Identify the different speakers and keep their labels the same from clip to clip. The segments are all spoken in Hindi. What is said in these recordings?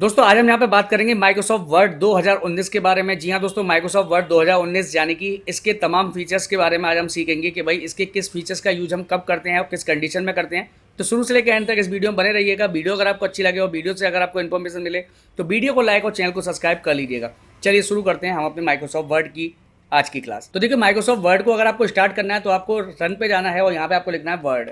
Speaker 1: दोस्तों आज हम यहाँ पे बात करेंगे माइक्रोसॉफ्ट वर्ड 2019 के बारे में। जी हाँ दोस्तों, माइक्रोसॉफ्ट वर्ड 2019 यानी कि इसके तमाम फीचर्स के बारे में आज हम सीखेंगे कि भाई इसके किस फीचर्स का यूज हम कब करते हैं और किस कंडीशन में करते हैं। तो शुरू से लेकर एंड तक इस वीडियो में बने रहिएगा। वीडियो अगर आपको अच्छी लगे और वीडियो से अगर आपको इन्फॉर्मेशन मिले तो वीडियो को लाइक और चैनल को सब्सक्राइब कर लीजिएगा। चलिए शुरू करते हैं हम अपने माइक्रोसॉफ्ट वर्ड की आज की क्लास। तो देखिए, माइक्रोसॉफ्ट वर्ड को अगर आपको स्टार्ट करना है तो आपको रन पे जाना है और यहाँ पे आपको लिखना है वर्ड।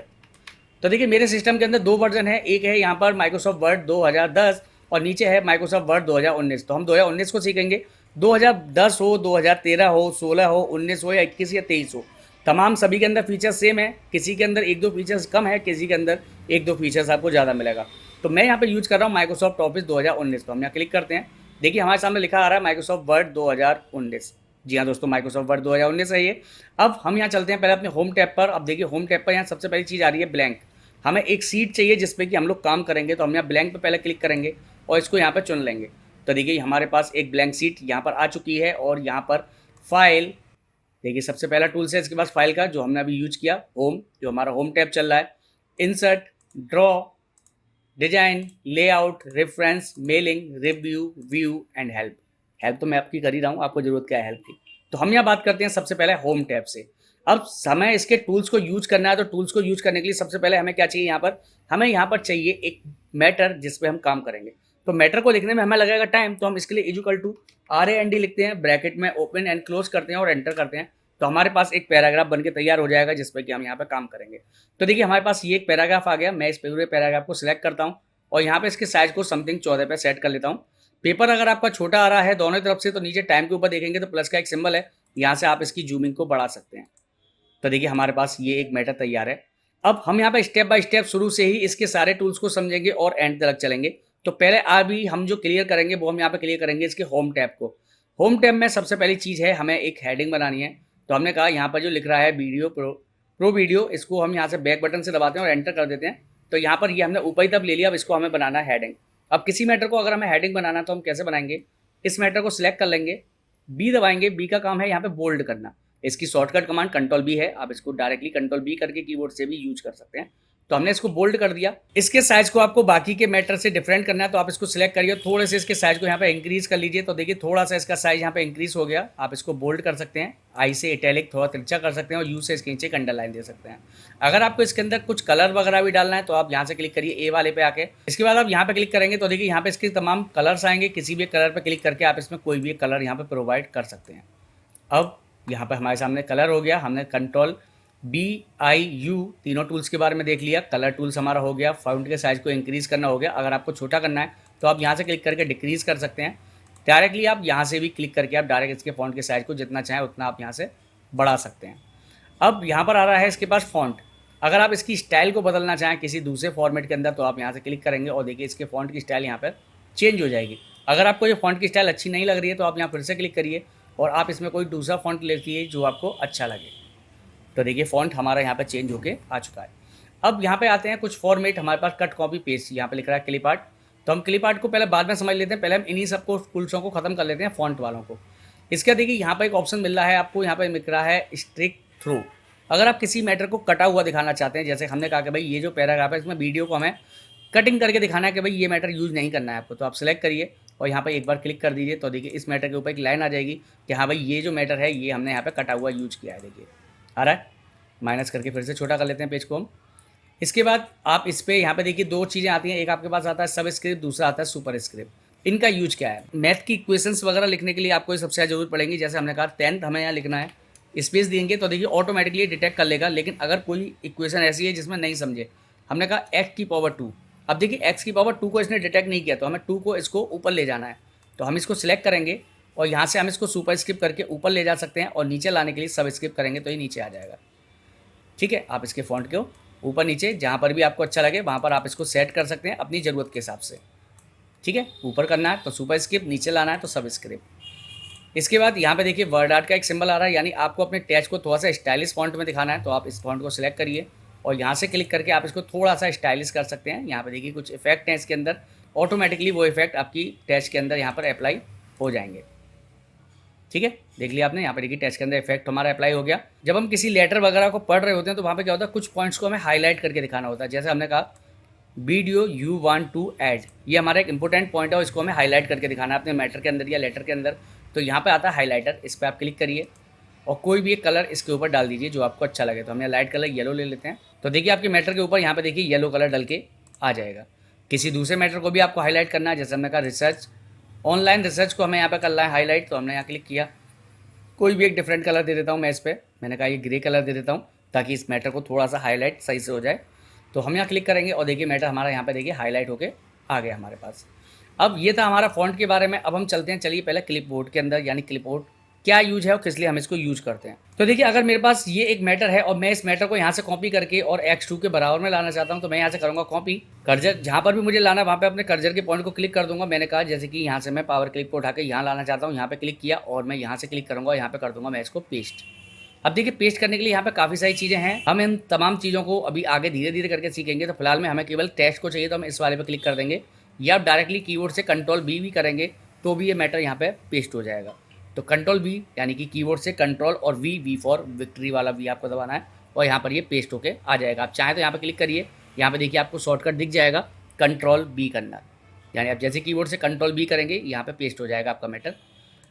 Speaker 1: तो देखिए, मेरे सिस्टम के अंदर दो वर्जन है, एक है यहाँ पर माइक्रोसॉफ्ट वर्ड 2010 और नीचे है माइक्रोसॉफ्ट वर्ड 2019। तो हम 2019 को सीखेंगे। 2010 हो, 2013 हो, 16 हो, 19 हो या 21 या 23 हो, तमाम सभी के अंदर फीचर्स सेम है। किसी के अंदर एक दो फीचर्स कम है, किसी के अंदर एक दो फीचर्स आपको ज़्यादा मिलेगा। तो मैं यहाँ पे यूज कर रहा हूँ माइक्रोसॉफ्ट ऑफिस 2019। तो हम यहाँ क्लिक करते हैं। देखिए हमारे सामने लिखा आ रहा है माइक्रोसॉफ्ट वर्ड 2019। जी हाँ दोस्तों, माइक्रोसॉफ्ट वर्ड 2019 है ये। अब हम यहाँ चलते हैं पहले अपने होम टैब पर। अब देखिए होम टैब पर यहाँ सबसे पहली चीज़ आ रही है ब्लैंक। हमें एक सीट चाहिए जिसपे कि हम लोग काम करेंगे। तो हम यहाँ ब्लैंक पे पहले क्लिक करेंगे और इसको यहाँ पर चुन लेंगे। तो देखिए हमारे पास एक ब्लैंक सीट यहाँ पर आ चुकी है और यहाँ पर फाइल, देखिए सबसे पहला टूल्स है इसके पास फाइल का जो हमने अभी यूज किया, होम, जो हमारा होम टैब चल रहा है। Insert, draw, design, layout, reference, mailing, review, view and help. Help तो मैं आपकी कर ही रहा हूँ, आपको जरूरत क्या है हेल्प की। तो हम यहाँ बात करते हैं सबसे पहले होम टैब से। अब हमें इसके टूल्स को यूज करना है। तो टूल्स को यूज करने के लिए सबसे पहले हमें क्या चाहिए, यहाँ पर हमें यहाँ पर चाहिए एक मैटर जिसपे हम काम करेंगे। तो मैटर को लिखने में हमें लगेगा टाइम, तो हम इसके लिए इक्वल टू RAND लिखते हैं, ब्रैकेट में ओपन एंड क्लोज करते हैं और एंटर करते हैं। तो हमारे पास एक पैराग्राफ बनके तैयार हो जाएगा जिसपे कि हम यहाँ पे काम करेंगे। तो देखिए हमारे पास ये एक पैराग्राफ आ गया। मैं इस पूरे पैराग्राफ को सिलेक्ट करता हूँ और यहाँ पे इसके साइज को समथिंग 14 पे सेट कर लेता हूँ। पेपर अगर आपका छोटा आ रहा है दोनों तरफ से तो नीचे टाइम के ऊपर देखेंगे तो प्लस का एक सिंबल है, यहाँ से आप इसकी जूमिंग को बढ़ा सकते हैं। तो देखिए हमारे पास ये एक मैटर तैयार है। अब हम यहाँ पे स्टेप बाय स्टेप शुरू से ही इसके सारे टूल्स को समझेंगे और एंड तक चलेंगे। तो पहले अभी हम जो क्लियर करेंगे वो हम यहाँ पे क्लियर करेंगे इसके होम टैब को। होम टैब में सबसे पहली चीज़ है हमें एक हेडिंग बनानी है। तो हमने कहा यहाँ पर जो लिख रहा है वीडियो प्रो वीडियो, इसको हम यहाँ से बैक बटन से दबाते हैं और एंटर कर देते हैं। तो यहाँ पर ये हमने ऊपर ही तब ले लिया। अब इसको हमें बनाना है हेडिंग। अब किसी मैटर को अगर हमें हेडिंग बनाना है तो हम कैसे बनाएंगे, इस मैटर को सिलेक्ट कर लेंगे, बी दबाएंगे। बी का काम है यहाँ पे बोल्ड करना। इसकी शॉर्टकट कमांड कंट्रोल बी है, आप इसको डायरेक्टली कंट्रोल बी करके कीबोर्ड से भी यूज कर सकते हैं। तो हमने इसको बोल्ड कर दिया। इसके साइज को आपको बाकी के मैटर से डिफरेंट करना है तो आप इसको सिलेक्ट करिए, थोड़े से इसके साइज को यहाँ पे इंक्रीज कर लीजिए। तो देखिए थोड़ा सा इसका साइज यहाँ पे इंक्रीज हो गया। आप इसको बोल्ड कर सकते हैं, आई से इटैलिक थोड़ा तिरछा कर सकते हैं और यू से इसके नीचे एक अंडरलाइन दे सकते हैं। अगर आपको इसके अंदर कुछ कलर वगैरह भी डालना है तो आप यहाँ से क्लिक करिए ए वाले पे आके। इसके बाद आप यहाँ पे क्लिक करेंगे तो देखिए यहाँ पे इसके तमाम कलर्स आएंगे। किसी भी कलर पे क्लिक करके आप इसमें कोई भी कलर यहाँ पे प्रोवाइड कर सकते हैं। अब यहाँ पर हमारे सामने कलर हो गया। हमने कंट्रोल BIU तीनों टूल्स के बारे में देख लिया। कलर टूल्स हमारा हो गया। फॉन्ट के साइज को इंक्रीज़ करना हो गया। अगर आपको छोटा करना है तो आप यहाँ से क्लिक करके डिक्रीज़ कर सकते हैं। डायरेक्टली आप यहाँ से भी क्लिक करके आप डायरेक्ट इसके फॉन्ट के साइज को जितना चाहें उतना आप यहाँ से बढ़ा सकते हैं। अब यहाँ पर आ रहा है इसके पास फॉन्ट। अगर आप इसकी स्टाइल को बदलना चाहें किसी दूसरे फॉर्मेट के अंदर तो आप यहाँ से क्लिक करेंगे और देखिए इसके फॉन्ट की स्टाइल यहाँ पर चेंज हो जाएगी। अगर आपको ये फॉन्ट की स्टाइल अच्छी नहीं लग रही है तो आप यहाँ फिर से क्लिक करिए और आप इसमें कोई दूसरा फॉन्ट ले लीजिए जो आपको अच्छा लगे। तो देखिए फॉन्ट हमारा यहाँ पे चेंज होके आ चुका है। अब यहाँ पे आते हैं कुछ फॉर्मेट हमारे पास, कट कॉपी पेस्ट। यहाँ पे लिख रहा है क्लिप आर्ट। तो हम क्लिप आर्ट को पहले बाद में समझ लेते हैं। पहले हम इन्हीं सबको टूल्सों को खत्म कर लेते हैं, फॉन्ट वालों को। इसका देखिए यहाँ पर एक ऑप्शन मिल रहा है आपको, यहाँ पे लिख रहा है स्ट्रिक थ्रू। अगर आप किसी मैटर को कटा हुआ दिखाना चाहते हैं, जैसे हमने कहा कि भाई ये जो पैराग्राफ है इसमें वीडियो को हमें कटिंग करके दिखाना है कि भाई ये मैटर यूज़ नहीं करना है आपको, तो आप सिलेक्ट करिए और यहाँ पर एक बार क्लिक कर दीजिए। तो देखिए इस मैटर के ऊपर एक लाइन आ जाएगी कि हाँ भाई ये जो मैटर है ये हमने यहाँ पे कटा हुआ यूज किया है। देखिए आ रहा है, माइनस करके फिर से छोटा कर लेते हैं पेज को हम। इसके बाद आप इस पर यहाँ पे देखिए दो चीज़ें आती हैं। एक आपके पास आता है सब स्क्रिप्ट, दूसरा आता है सुपर स्क्रिप्ट। इनका यूज क्या है, मैथ की इक्वेशंस वगैरह लिखने के लिए आपको सबसे ज़्यादा जरूरत पड़ेगी। जैसे हमने कहा 10th हमें यहाँ लिखना है, स्पेस देंगे तो देखिए ऑटोमेटिकली डिटेक्ट कर लेगा। लेकिन अगर कोई इक्वेशन ऐसी है जिसमें नहीं समझे, हमने कहा x की पावर 2। अब देखिए x की पावर 2 को इसने डिटेक्ट नहीं किया तो हमें 2 को इसको ऊपर ले जाना है। तो हम इसको सिलेक्ट करेंगे और यहाँ से हम इसको सुपर स्क्रिप्ट करके ऊपर ले जा सकते हैं और नीचे लाने के लिए सब स्क्रिप्ट करेंगे तो ये नीचे आ जाएगा। ठीक है, आप इसके फॉन्ट को ऊपर नीचे जहाँ पर भी आपको अच्छा लगे वहाँ पर आप इसको सेट कर सकते हैं अपनी ज़रूरत के हिसाब से। ठीक है, ऊपर करना है तो सुपर स्क्रिप्ट, नीचे लाना है तो सब स्क्रिप्ट। इसके बाद यहाँ पे देखिए वर्ड आर्ट का एक सिंबल आ रहा है, यानी आपको अपने टेक्स्ट को थोड़ा सा स्टाइलिश फॉन्ट में दिखाना है तो आप इस फॉन्ट को सिलेक्ट करिए और यहाँ से क्लिक करके आप इसको थोड़ा सा स्टाइलिश कर सकते हैं। यहाँ पे देखिए कुछ इफेक्ट हैं इसके अंदर, ऑटोमेटिकली वो इफेक्ट आपकी टेक्स्ट के अंदर यहाँ पर अप्लाई हो जाएंगे। ठीक है, देख लिया आपने, यहाँ पर देखिए टेक्स्ट के अंदर इफेक्ट हमारा अप्लाई हो गया। जब हम किसी लेटर वगैरह को पढ़ रहे होते हैं तो वहाँ पे क्या होता है, कुछ पॉइंट्स को हमें हाईलाइट करके दिखाना होता है। जैसे हमने कहा video you want to add, ये हमारा एक इंपॉर्टेंट पॉइंट है और इसको हमें हाईलाइट करके दिखाना है अपने मैटर के अंदर या लेटर के अंदर। तो यहाँ पे आता है हाईलाइटर, इस पर आप क्लिक करिए और कोई भी एक कलर इसके ऊपर डाल दीजिए जो आपको अच्छा लगे। तो हम यहाँ लाइट कलर येलो ले लेते हैं। तो देखिए आपके मैटर के ऊपर यहाँ पे देखिए येलो कलर डल के आ जाएगा। किसी दूसरे मैटर को भी आपको हाईलाइट करना है, जैसे हमने कहा रिसर्च, ऑनलाइन रिसर्च को हमें यहाँ पे करना है हाईलाइट, तो हमने यहाँ क्लिक किया। कोई भी एक डिफरेंट कलर दे देता हूँ मैं इस पर, मैंने कहा ये ग्रे कलर दे देता हूँ ताकि इस मैटर को थोड़ा सा हाईलाइट सही से हो जाए। तो हम यहाँ क्लिक करेंगे और देखिए मैटर हमारा यहाँ पे देखिए हाईलाइट होके आ गया हमारे पास। अब ये था हमारा फॉन्ट के बारे में। अब हम चलते हैं, चलिए पहले क्लिपबोर्ड के अंदर, यानी क्लिपबोर्ड क्या यूज है और किस लिए हम इसको यूज करते हैं। तो देखिए अगर मेरे पास ये एक मैटर है और मैं इस मैटर को यहाँ से कॉपी करके और x2 के बराबर में लाना चाहता हूँ, तो मैं यहाँ से करूँगा कॉपी कर्जर, जहाँ पर भी मुझे लाना वहाँ पे अपने कर्जर के पॉइंट को क्लिक कर दूंगा। मैंने कहा जैसे कि यहाँ से मैं पावर क्लिक को उठा के यहाँ लाना चाहता हूँ, यहाँ पे क्लिक किया और मैं यहाँ से क्लिक करूँगा, यहाँ पे कर दूंगा मैं इसको पेस्ट। अब देखिए पेस्ट करने के लिए यहाँ पे काफ़ी सारी चीज़ें हैं, हम इन तमाम चीज़ों को अभी आगे धीरे धीरे करके सीखेंगे। तो फिलहाल में हमें केवल टेक्स्ट को चाहिए, तो हम इस वाले पे क्लिक कर देंगे, या आप डायरेक्टली कीबोर्ड से कंट्रोल बी भी करेंगे तो भी ये मैटर यहाँ पे पेस्ट हो जाएगा। तो कंट्रोल बी यानी कि कीबोर्ड से कंट्रोल और वी फॉर विक्ट्री वाला वी आपको दबाना है और यहाँ पर ये पेस्ट होके आ जाएगा। आप चाहें तो यहाँ पर क्लिक करिए, यहाँ पे देखिए आपको शॉर्टकट दिख जाएगा कंट्रोल बी करना, यानी आप जैसे कीबोर्ड से कंट्रोल बी करेंगे यहाँ पे पेस्ट हो जाएगा आपका मैटर।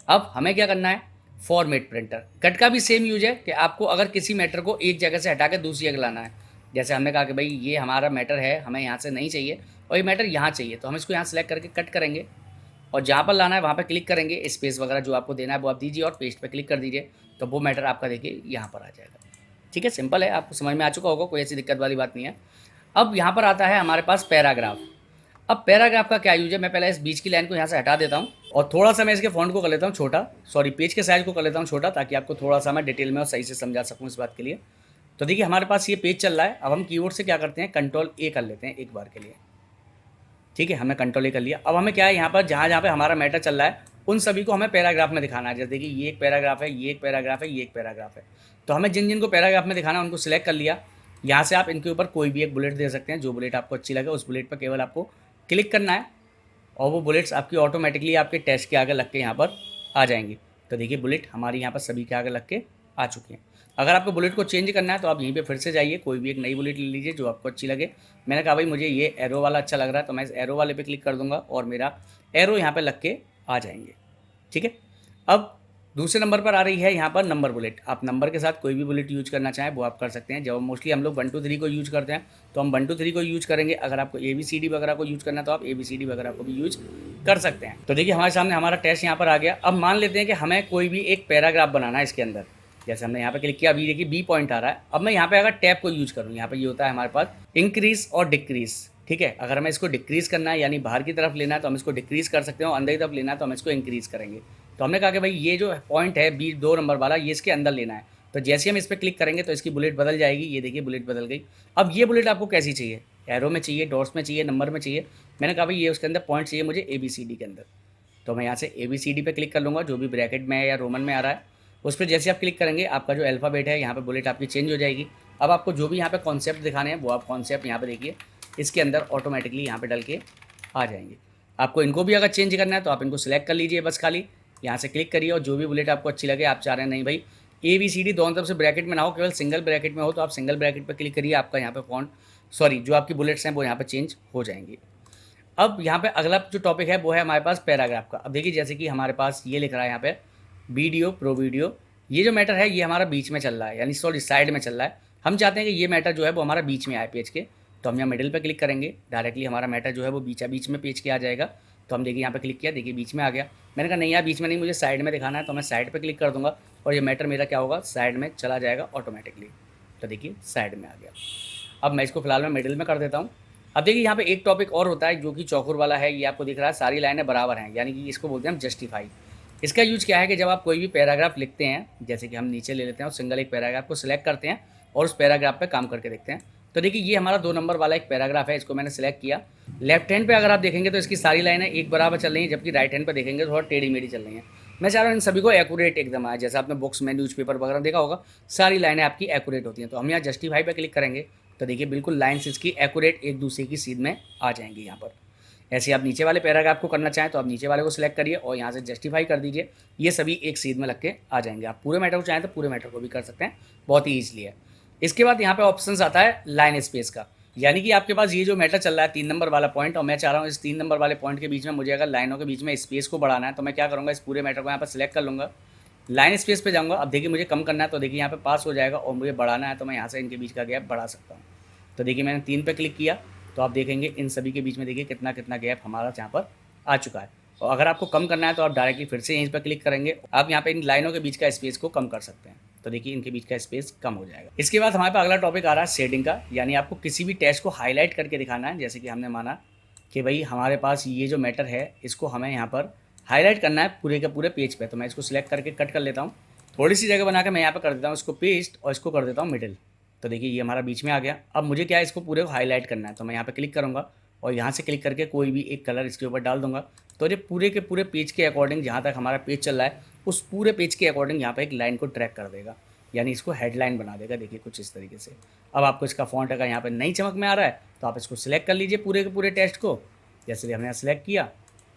Speaker 1: अब हमें क्या करना है, फॉर्मेट प्रिंटर। कट का भी सेम यूज है कि आपको अगर किसी मैटर को एक जगह से हटा के दूसरी जगह लाना है, जैसे हमने कहा कि भाई ये हमारा मैटर है, हमें यहाँ से नहीं चाहिए और ये मैटर यहाँ चाहिए, तो हम इसको यहाँ सेलेक्ट करके कट करेंगे और जहाँ पर लाना है वहाँ पर क्लिक करेंगे, स्पेस वगैरह जो आपको देना है वो आप दीजिए और पेस्ट पर क्लिक कर दीजिए, तो वो मैटर आपका देखिए यहाँ पर आ जाएगा। ठीक है, सिंपल है, आपको समझ में आ चुका होगा, कोई ऐसी दिक्कत वाली बात नहीं है। अब यहाँ पर आता है हमारे पास पैराग्राफ। अब पैराग्राफ का क्या यूज है, मैं पहले इस बीच की लाइन को यहाँ से हटा देता हूँ और थोड़ा सा मैं इसके फॉन्ट को कर लेता हूँ छोटा, सॉरी पेज के साइज को कर लेता हूँ छोटा, ताकि आपको थोड़ा सा मैं डिटेल में और सही से समझा सकूँ इस बात के लिए। तो देखिए हमारे पास ये पेज चल रहा है। अब हम कीबोर्ड से क्या करते हैं, कंट्रोल ए कर लेते हैं एक बार के लिए। ठीक है, हमने कंट्रोल ए कर लिया। अब हमें क्या है, यहाँ पर जहाँ जहाँ पे हमारा मैटर चल रहा है उन सभी को हमें पैराग्राफ में दिखाना है। जैसे देखिए ये एक पैराग्राफ है, ये एक पैराग्राफ है, ये एक पैराग्राफ है। तो हमें जिन जिन को पैराग्राफ में दिखाना है उनको सिलेक्ट कर लिया। यहाँ से आप इनके ऊपर कोई भी एक बुलेट दे सकते हैं, जो बुलेट आपको अच्छी लगे उस बुलेट पर केवल आपको क्लिक करना है और वो बुलेट्स आपकी ऑटोमेटिकली आपके टेक्स्ट के आगे लग के यहाँ पर आ जाएंगी। तो देखिए बुलेट हमारी यहाँ पर सभी के आगे लग के आ चुकी हैं। अगर आपको बुलेट को चेंज करना है तो आप यहीं पे फिर से जाइए, कोई भी एक नई बुलेट ले लीजिए जो आपको अच्छी लगे। मैंने कहा भाई मुझे ये एरो वाला अच्छा लग रहा है, तो मैं इस एरो वाले पे क्लिक कर दूंगा और मेरा एरो यहाँ पे लग के आ जाएंगे। ठीक है, अब दूसरे नंबर पर आ रही है यहाँ पर नंबर बुलेट। आप नंबर के साथ कोई भी बुलेट यूज करना चाहें वो आप कर सकते हैं। जब मोस्टली हम लोग 1 2 3 को यूज करते हैं तो हम 1 2 3 को यूज करेंगे। अगर आपको ABCD वगैरह को यूज करना है तो आप ABCD वगैरह को भी यूज कर सकते हैं। तो देखिए हमारे सामने हमारा टेस्ट यहाँ पर आ गया। अब मान लेते हैं कि हमें कोई भी एक पैराग्राफ बनाना है इसके अंदर, जैसे हमने यहाँ पे क्लिक किया, अभी देखिए बी पॉइंट आ रहा है। अब मैं यहाँ पे अगर टैब को यूज करूँ, यहाँ पे ये होता है हमारे पास इंक्रीज और डिक्रीज। ठीक है, अगर हमें इसको डिक्रीज करना है यानी बाहर की तरफ लेना है तो हम इसको डिक्रीज कर सकते हैं और अंदर की तरफ लेना है तो हम इसको इंक्रीज करेंगे। तो हमने कहा कि भाई ये जो पॉइंट है बी 2 नंबर वाला, ये इसके अंदर लेना है। तो जैसे हम इस पर क्लिक करेंगे तो इसकी बुलेट बदल जाएगी। ये देखिए बुलेट बदल गई। अब ये बुलेट आपको कैसी चाहिए, एरो में चाहिए, डॉट्स में चाहिए, नंबर में चाहिए। मैंने कहा भाई ये उसके अंदर पॉइंट चाहिए मुझे ABCD के अंदर। तो मैं यहाँ से ABCD पे क्लिक कर लूँगा, जो भी ब्रैकेट में है या रोमन में आ रहा है उस पर जैसे आप क्लिक करेंगे आपका जो अल्फ़ाबेट है यहाँ पे बुलेट आपकी चेंज हो जाएगी। अब आपको जो भी यहाँ पे कॉन्सेप्ट दिखाने हैं वो आप कॉन्सेप्ट यहाँ पे देखिए इसके अंदर ऑटोमेटिकली यहाँ पे डल के आ जाएंगे। आपको इनको भी अगर चेंज करना है तो आप इनको सिलेक्ट कर लीजिए, बस खाली यहाँ से क्लिक करिए और जो भी बुलेट आपको अच्छी लगे, आप चाह रहे हैं नहीं भाई ABCD दोनों तरफ से ब्रैकेट में ना हो, केवल सिंगल ब्रैकेट में हो, तो आप सिंगल ब्रैकेट पर क्लिक करिए। आपका यहाँ पे फॉन्ट सॉरी जो आपकी बुलेट्स हैं वो यहाँ पर चेंज हो जाएंगी। अब यहाँ पे अगला जो टॉपिक है वो है हमारे पास पैराग्राफ का। अब देखिए जैसे कि हमारे पास ये लिख रहा है यहाँ पे वीडियो प्रो वीडियो, ये जो मैटर है ये हमारा बीच में चल रहा है, यानी सॉरी साइड में चल रहा है। हम चाहते हैं कि ये मैटर जो है वो हमारा बीच में आए पेज के, तो हम यहाँ मिडिल पे क्लिक करेंगे, डायरेक्टली हमारा मैटर जो है वो बीच में पेज के आ जाएगा। तो हम देखिए यहाँ पे क्लिक किया, देखिए बीच में आ गया। मैंने कहा नहीं यार बीच में नहीं, मुझे साइड में दिखाना है, तो मैं साइड पर क्लिक कर दूँगा और ये मैटर मेरा क्या होगा, साइड में चला जाएगा ऑटोमेटिकली। तो देखिए साइड में आ गया। अब मैं इसको फिलहाल मैं मिडिल में कर देता हूँ। अब देखिए यहाँ पे एक टॉपिक और होता है जो कि चौकोर वाला है, ये आपको दिख रहा है सारी लाइनें बराबर हैं, यानी कि इसको बोलते हैं हम जस्टिफाई। इसका यूज क्या है कि जब आप कोई भी पैराग्राफ लिखते हैं, जैसे कि हम नीचे ले लेते हैं और सिंगल एक पैराग्राफ को सिलेक्ट करते हैं और उस पैराग्राफ पे काम करके देखते हैं। तो देखिए ये हमारा 2 नंबर वाला एक पैराग्राफ है, इसको मैंने सिलेक्ट किया। लेफ्ट हैंड पे अगर आप देखेंगे तो इसकी सारी लाइनें एक बराबर चल रही हैं, जबकि राइट हैंड पे देखेंगे तो थोड़ा टेढ़ी मेढ़ी चल रही हैं। मैं चाह रहा हूँ इन सभी को एक्यूरेट एकदम आए, जैसे आपने बुक्स में न्यूज़पेपर वगैरह देखा होगा सारी लाइनें आपकी एक्यूरेट होती हैं। तो हम यहाँ जस्टिफाई पे क्लिक करेंगे तो देखिए बिल्कुल लाइन्स इसकी एक्यूरेट एक दूसरे की सीध में आ जाएंगी यहाँ पर। ऐसे आप नीचे वाले पैराग्राफ को करना चाहें तो आप नीचे वाले को सिलेक्ट करिए और यहाँ से जस्टिफाई कर दीजिए, ये सभी एक सीध में लग के आ जाएंगे। आप पूरे मैटर को चाहें तो पूरे मैटर को भी कर सकते हैं, बहुत ही ईजिली है। इसके बाद यहाँ पे ऑप्शंस आता है लाइन स्पेस का। यानी कि आपके पास ये जो मैटर चल रहा है 3 नंबर वाला पॉइंट, और मैं चाह रहा हूँ इस 3 नंबर वाले पॉइंट के बीच में मुझे अगर लाइनों के बीच में स्पेस को बढ़ाना है, तो मैं क्या करूँगा, इस पूरे मैटर को यहाँ पर सिलेक्ट कर लूँगा, लाइन स्पेस पे जाऊँगा। अब देखिए मुझे कम करना है तो देखिए यहाँ पे पास हो जाएगा, और मुझे बढ़ाना है तो मैं यहाँ से इनके बीच का गैप बढ़ा सकता हूँ। तो देखिए मैंने 3 पे क्लिक किया तो आप देखेंगे इन सभी के बीच में देखिए कितना कितना गैप हमारा यहाँ पर आ चुका है। और अगर आपको कम करना है तो आप डायरेक्टली फिर से यहीं पर क्लिक करेंगे, आप यहाँ पे इन लाइनों के बीच का स्पेस को कम कर सकते हैं। तो देखिए इनके बीच का स्पेस कम हो जाएगा। इसके बाद हमारे पास अगला टॉपिक आ रहा है शेडिंग का, यानी आपको किसी भी टेक्स्ट को हाईलाइट करके दिखाना है। जैसे कि हमने माना कि भाई हमारे पास ये जो मैटर है इसको हमें यहाँ पर हाईलाइट करना है पूरे के पूरे पेज पे, तो मैं इसको सिलेक्ट करके कट कर लेता हूँ। थोड़ी सी जगह बना के मैं यहाँ पे कर देता हूँ इसको पेस्ट, और इसको कर देता हूँ मिडिल। तो देखिए ये हमारा बीच में आ गया। अब मुझे क्या है, इसको पूरे को हाईलाइट करना है, तो मैं यहाँ पे क्लिक करूँगा और यहाँ से क्लिक करके कोई भी एक कलर इसके ऊपर डाल दूंगा। तो ये पूरे के पूरे पेज के अकॉर्डिंग, जहाँ तक हमारा पेज चल रहा है उस पूरे पेज के अकॉर्डिंग यहाँ पे एक लाइन को ट्रैक कर देगा, यानी इसको हेडलाइन बना देगा। देखिए कुछ इस तरीके से। अब आपको इसका फॉन्ट अगर यहाँ पे नहीं चमक में आ रहा है तो आप इसको सिलेक्ट कर लीजिए पूरे के पूरे टेक्स्ट को। जैसे हमने यहाँ सिलेक्ट किया,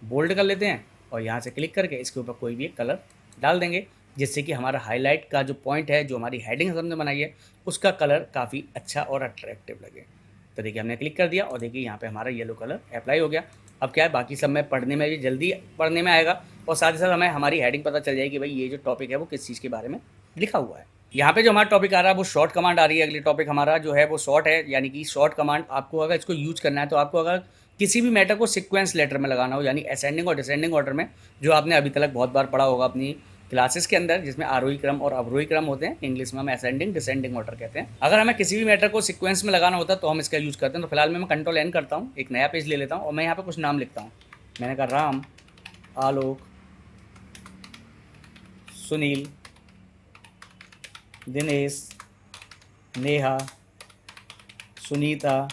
Speaker 1: बोल्ड कर लेते हैं और यहाँ से क्लिक करके इसके ऊपर कोई भी एक कलर डाल देंगे, जिससे कि हमारा हाईलाइट का जो पॉइंट है, जो हमारी हेडिंग हमने बनाई है, उसका कलर काफ़ी अच्छा और अट्रैक्टिव लगे। तो देखिए हमने क्लिक कर दिया और देखिए यहाँ पे हमारा येलो कलर अप्लाई हो गया। अब क्या है, बाकी सब में पढ़ने में भी जल्दी पढ़ने में आएगा, और साथ ही साथ हमें हमारी हेडिंग पता चल जाएगी कि भाई ये जो टॉपिक है वो किस चीज़ के बारे में लिखा हुआ है। यहाँ पे जो हमारा टॉपिक आ रहा है वो शॉर्ट कमांड आ रही है। अगली टॉपिक हमारा जो है वो शॉर्ट है, यानी कि शॉर्ट कमांड आपको अगर इसको यूज करना है तो आपको अगर किसी भी मैटर को सीक्वेंस लेटर में लगाना हो, यानी असेंडिंग और डिसेंडिंग ऑर्डर में, जो आपने अभी तक बहुत बार पढ़ा होगा अपनी क्लासेस के अंदर, जिसमें आरोही क्रम और अवरोही क्रम होते हैं, इंग्लिश में हम असेंडिंग डिसेंडिंग ऑर्डर कहते हैं। अगर हमें किसी भी मैटर को सीक्वेंस में लगाना होता है तो हम इसका यूज़ करते हैं। तो फिलहाल मैं कंट्रोल एन करता हूँ, एक नया पेज ले लेता हूँ और मैं यहाँ पे कुछ नाम लिखता हूँ। मैंने कहा राम, आलोक, सुनील, दिनेश, नेहा, सुनीता,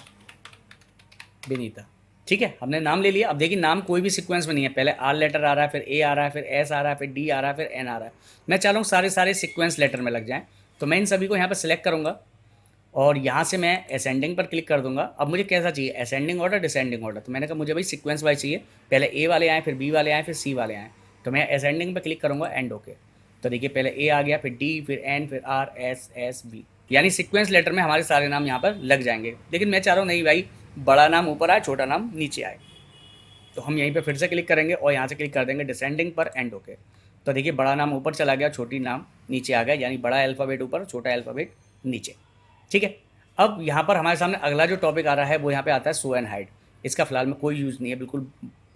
Speaker 1: विनीता। ठीक है, हमने नाम ले लिया। अब देखिए नाम कोई भी सीक्वेंस में नहीं है, पहले आर लेटर आ रहा है, फिर ए आ रहा है, फिर एस आ रहा है, फिर डी आ रहा है, फिर एन आ रहा है। मैं चाह रहा हूँ सारे सीक्वेंस लेटर में लग जाएं, तो मैं इन सभी को यहाँ पर सिलेक्ट करूँगा और यहाँ से मैं असेंडिंग पर क्लिक कर दूंगा। अब मुझे कैसा चाहिए, असेंडिंग ऑर्डर, डिसेंडिंग ऑर्डर। तो मैंने कहा मुझे भाई सीक्वेंस वाइज चाहिए, पहले ए वाले आए, फिर बी वाले आए, फिर सी वाले आए। तो मैं असेंडिंग पर क्लिक करूँगा एंड ओके। तो देखिए पहले ए आ गया, फिर डी, फिर एन, फिर आर, एस, एस, बी, यानी सीक्वेंस लेटर में हमारे सारे नाम यहाँ पर लग जाएंगे। लेकिन मैं चाह रहा हूँ नहीं भाई, बड़ा नाम ऊपर आए, छोटा नाम नीचे आए। तो हम यहीं पे फिर से क्लिक करेंगे और यहाँ से क्लिक कर देंगे डिसेंडिंग पर एंड ओके। तो देखिए बड़ा नाम ऊपर चला गया, छोटी नाम नीचे आ गया, यानी बड़ा अल्फ़ाबेट ऊपर, छोटा अल्फ़ाबेट नीचे। ठीक है, अब यहाँ पर हमारे सामने अगला जो टॉपिक आ रहा है वो यहाँ पे आता है शो एंड हाइड। इसका फिलहाल में कोई यूज़ नहीं है, बिल्कुल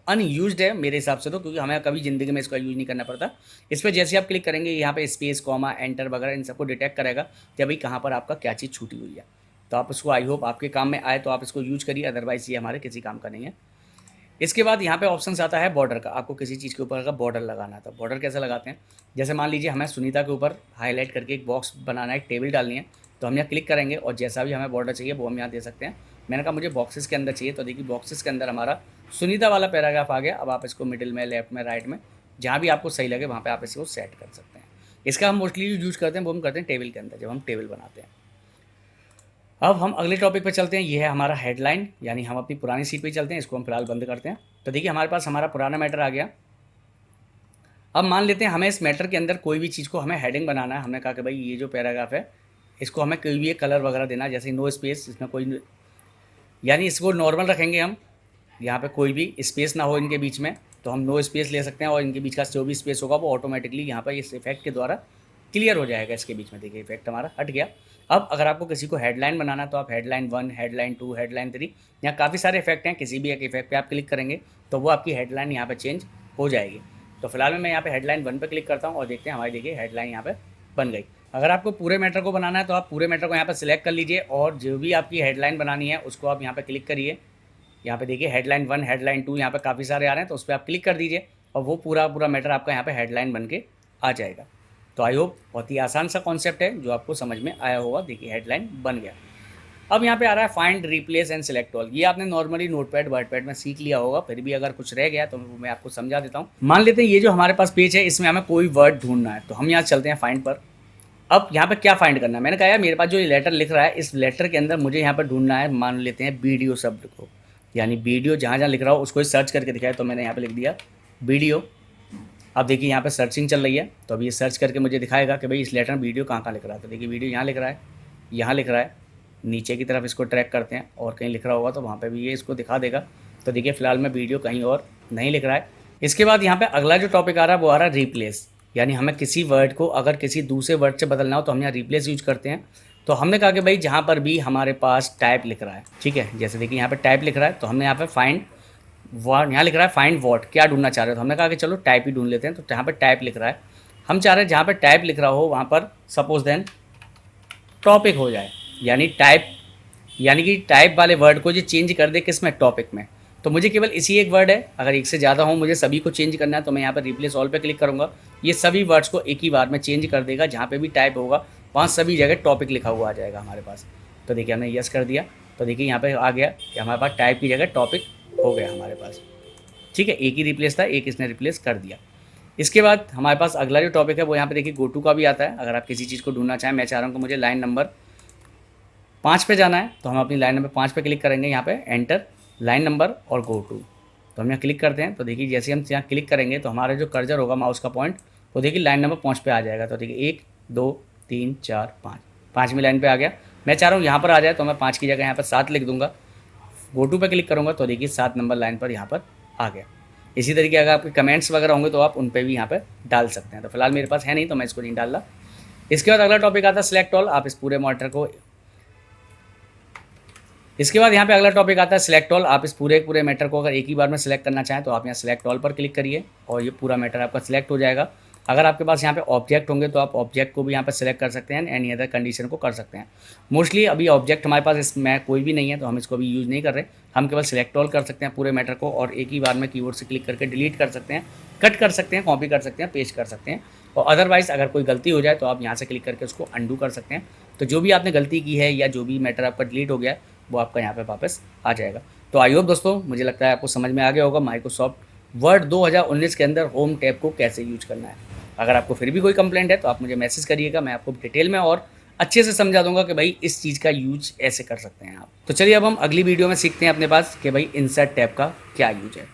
Speaker 1: अनयूज्ड है मेरे हिसाब से, तो क्योंकि हमें कभी ज़िंदगी में इसका यूज़ नहीं करना पड़ता। इस पर जैसे आप क्लिक करेंगे यहाँ पे स्पेस, कॉमा, एंटर वगैरह इन सबको डिटेक्ट करेगा कि भाई कहाँ पर आपका क्या चीज़ छूटी हुई है। तो आप इसको, आई होप आपके काम में आए तो आप इसको यूज करिए, अदरवाइज़ ये हमारे किसी काम का नहीं है। इसके बाद यहाँ पे ऑप्शन आता है बॉर्डर का। आपको किसी चीज़ के ऊपर अगर बॉर्डर लगाना है तो बॉर्डर कैसे लगाते हैं, जैसे मान लीजिए हमें सुनीता के ऊपर हाईलाइट करके एक बॉक्स बनाना है, एक टेबल डालनी है, तो हम यहाँ क्लिक करेंगे और जैसा भी हमें बॉर्डर चाहिए वो हम यहाँ दे सकते हैं। मैंने कहा मुझे बॉक्सेस के अंदर चाहिए, तो देखिए बॉक्सेस के अंदर हमारा सुनीता वाला पैराग्राफ आ गया। अब आप इसको मिडिल में, लेफ्ट में, राइट में, जहाँ भी आपको सही लगे वहाँ पर आप इसको सेट कर सकते हैं। इसका हम मोस्टली यूज करते हैं वो हम करते हैं टेबल के अंदर, जब हम टेबल बनाते हैं। अब हम अगले टॉपिक पे चलते हैं, ये है हमारा हेडलाइन, यानी हम अपनी पुरानी सीट पे चलते हैं, इसको हम फिलहाल बंद करते हैं। तो देखिए हमारे पास हमारा पुराना मैटर आ गया। अब मान लेते हैं हमें इस मैटर के अंदर कोई भी चीज़ को हमें हेडिंग बनाना है। हमने कहा कि भाई ये जो पैराग्राफ है इसको हमें कोई भी एक कलर वगैरह देना है, जैसे नो स्पेस, इसमें कोई, यानी इसको नॉर्मल रखेंगे हम, यहाँ पे कोई भी स्पेस ना हो इनके बीच में, तो हम नो स्पेस ले सकते हैं और इनके बीच का जो भी स्पेस होगा वो ऑटोमेटिकली यहाँ पर इस इफेक्ट के द्वारा क्लियर हो जाएगा। इसके बीच में देखिए इफेक्ट हमारा हट गया। अब अगर आपको किसी को हेडलाइन बनाना है तो आप हेडलाइन 1, हेडलाइन 2, हेडलाइन 3, यहाँ काफ़ी सारे इफेक्ट हैं, किसी भी एक इफेक्ट पे आप क्लिक करेंगे तो वो आपकी हेडलाइन यहाँ पे चेंज हो जाएगी। तो फिलहाल में मैं यहाँ पे हेडलाइन 1 पे क्लिक करता हूँ और देखते हैं हमारी देखिए हेडलाइन यहाँ पे बन गई। अगर आपको पूरे मैटर को बनाना है तो आप पूरे मैटर को यहाँ पर सिलेक्ट कर लीजिए और जो भी आपकी हेडलाइन बनानी है उसको आप यहाँ पर क्लिक करिए। यहाँ पे देखिए हेडलाइन 1, हेडलाइन 2, यहाँ पे काफ़ी सारे आ रहे हैं, तो उस पर आप क्लिक कर दीजिए और वो पूरा मैटर आपका यहाँ पे हेडलाइन बन के आ जाएगा। तो आई होप बहुत ही आसान सा कॉन्सेप्ट है जो आपको समझ में आया होगा। देखिए हेडलाइन बन गया। अब यहाँ पे आ रहा है find, replace and select all. ये आपने नॉर्मली नोटपैड, वर्डपैड में सीख लिया होगा, फिर भी अगर कुछ रह गया तो मैं आपको समझा देता हूँ। मान लेते हैं ये जो हमारे पास पेज है इसमें हमें कोई वर्ड ढूंढना है, तो हम यहाँ चलते हैं फाइंड पर। अब यहाँ पे क्या फाइंड करना है, मैंने कहा यार मेरे पास जो ये लेटर लिख रहा है इस लेटर के अंदर मुझे यहाँ पर ढूंढना है, मान लेते हैं वीडियो शब्द को, यानी वीडियो जहाँ जहाँ लिख रहा हो उसको सर्च करके दिखाया, तो मैंने यहाँ पे लिख दिया वीडियो। अब देखिए यहाँ पे सर्चिंग चल रही है, तो अब ये सर्च करके मुझे दिखाएगा कि भाई इस लेटर में वीडियो कहाँ कहाँ लिख रहा है। तो देखिए वीडियो यहाँ लिख रहा है, यहाँ लिख रहा है, नीचे की तरफ इसको ट्रैक करते हैं और कहीं लिख रहा होगा तो वहाँ पे भी ये इसको दिखा देगा। तो देखिए फ़िलहाल मैं वीडियो कहीं और नहीं लिख रहा है। इसके बाद यहाँ पे अगला जो टॉपिक आ रहा है वो आ रहा है रिप्लेस, यानी हमें किसी वर्ड को अगर किसी दूसरे वर्ड से बदलना हो तो हम यहाँ रिप्लेस यूज करते हैं। तो हमने कहा कि भाई जहाँ पर भी हमारे पास टाइप लिख रहा है, ठीक है, जैसे देखिए यहाँ पे टाइप लिख रहा है तो हमने यहाँ पे फाइंड वर्ड, यहाँ लिख रहा है फाइंड वॉट, क्या ढूंढना चाह रहे हो, तो हमने कहा कि चलो टाइप ही ढूंढ लेते हैं। तो यहाँ पे टाइप लिख रहा है, हम चाह रहे हैं जहाँ पे टाइप लिख रहा हो वहाँ पर सपोज देन टॉपिक हो जाए, यानी टाइप, यानी कि टाइप वाले वर्ड को जो चेंज कर दे किस में, टॉपिक में। तो मुझे केवल इसी एक वर्ड है, अगर एक से ज़्यादा हो मुझे सभी को चेंज करना है तो मैं यहाँ पर रिप्लेस ऑल पे क्लिक करूँगा। ये सभी वर्ड्स को एक ही बार में चेंज कर देगा, जहाँ पे भी टाइप होगा वहाँ सभी जगह टॉपिक लिखा हुआ आ जाएगा हमारे पास। तो देखिए हमने यस कर दिया, तो देखिए यहाँ पे आ गया कि हमारे पास टाइप की जगह टॉपिक हो गया हमारे पास, ठीक है। एक ही रिप्लेस था, एक इसने रिप्लेस कर दिया। इसके बाद हमारे पास अगला जो टॉपिक है वो यहाँ पे देखिए गो टू का भी आता है। अगर आप किसी चीज़ को ढूंढना चाहें, मैं चाह रहा हूँ कि मुझे लाइन नंबर 5 पे जाना है, तो हम अपनी लाइन नंबर 5 पे क्लिक करेंगे, यहाँ पे एंटर लाइन नंबर और गो टू। तो हम यहाँ क्लिक करते हैं, तो देखिए जैसे हम यहाँ क्लिक करेंगे तो हमारा जो कर्जर होगा माउस का पॉइंट, वो देखिए लाइन नंबर 5 पे आ जाएगा। तो देखिए 1 2 3 4 5, 5वीं लाइन पे आ गया। मैं चाह रहा हूँ यहाँ पर आ जाए, तो मैं 5 की जगह यहाँ पर 7 लिख दूंगा। गो टू पे क्लिक करूँगा तो देखिए 7 नंबर लाइन पर यहाँ पर आ गया। इसी तरीके अगर आपके कमेंट्स वगैरह होंगे तो आप उन पर भी यहाँ पर डाल सकते हैं। तो फिलहाल मेरे पास है नहीं तो मैं इसको नहीं डाल रहा। इसके बाद अगला टॉपिक आता है सिलेक्ट ऑल। आप इस पूरे मॉनिटर को, इसके बाद यहाँ पे अगला टॉपिक आता है सिलेक्ट ऑल। आप इस पूरे मैटर को अगर एक ही बार में सिलेक्ट करना चाहें तो आप यहाँ सिलेक्ट ऑल पर क्लिक करिए और ये पूरा मैटर आपका सिलेक्ट हो जाएगा। अगर आपके पास यहाँ पे ऑब्जेक्ट होंगे तो आप ऑब्जेक्ट को भी यहाँ पर सिलेक्ट कर सकते हैं, एनी अदर कंडीशन को कर सकते हैं। मोस्टली अभी ऑब्जेक्ट हमारे पास इसमें कोई भी नहीं है तो हम इसको अभी यूज़ नहीं कर रहे। हम केवल सिलेक्ट ऑल कर सकते हैं पूरे मैटर को और एक ही बार में कीबोर्ड से क्लिक करके डिलीट कर सकते हैं, कट कर सकते हैं, कॉपी कर सकते हैं, पेस्ट कर सकते हैं। और अदरवाइज़ अगर कोई गलती हो जाए तो आप यहाँ से क्लिक करके उसको अंडू कर सकते हैं। तो जो भी आपने गलती की है या जो भी मैटर आपका डिलीट हो गया है वो आपका यहाँ पे वापस आ जाएगा। तो आई होप दोस्तों, मुझे लगता है आपको समझ में आ गया होगा माइक्रोसॉफ्ट वर्ड 2019 के अंदर होम टैब को कैसे यूज करना है। अगर आपको फिर भी कोई कंप्लेंट है तो आप मुझे मैसेज करिएगा, मैं आपको डिटेल में और अच्छे से समझा दूंगा कि भाई इस चीज़ का यूज ऐसे कर सकते हैं आप। तो चलिए अब हम अगली वीडियो में सीखते हैं अपने पास कि भाई इंसर्ट टैब का क्या यूज है।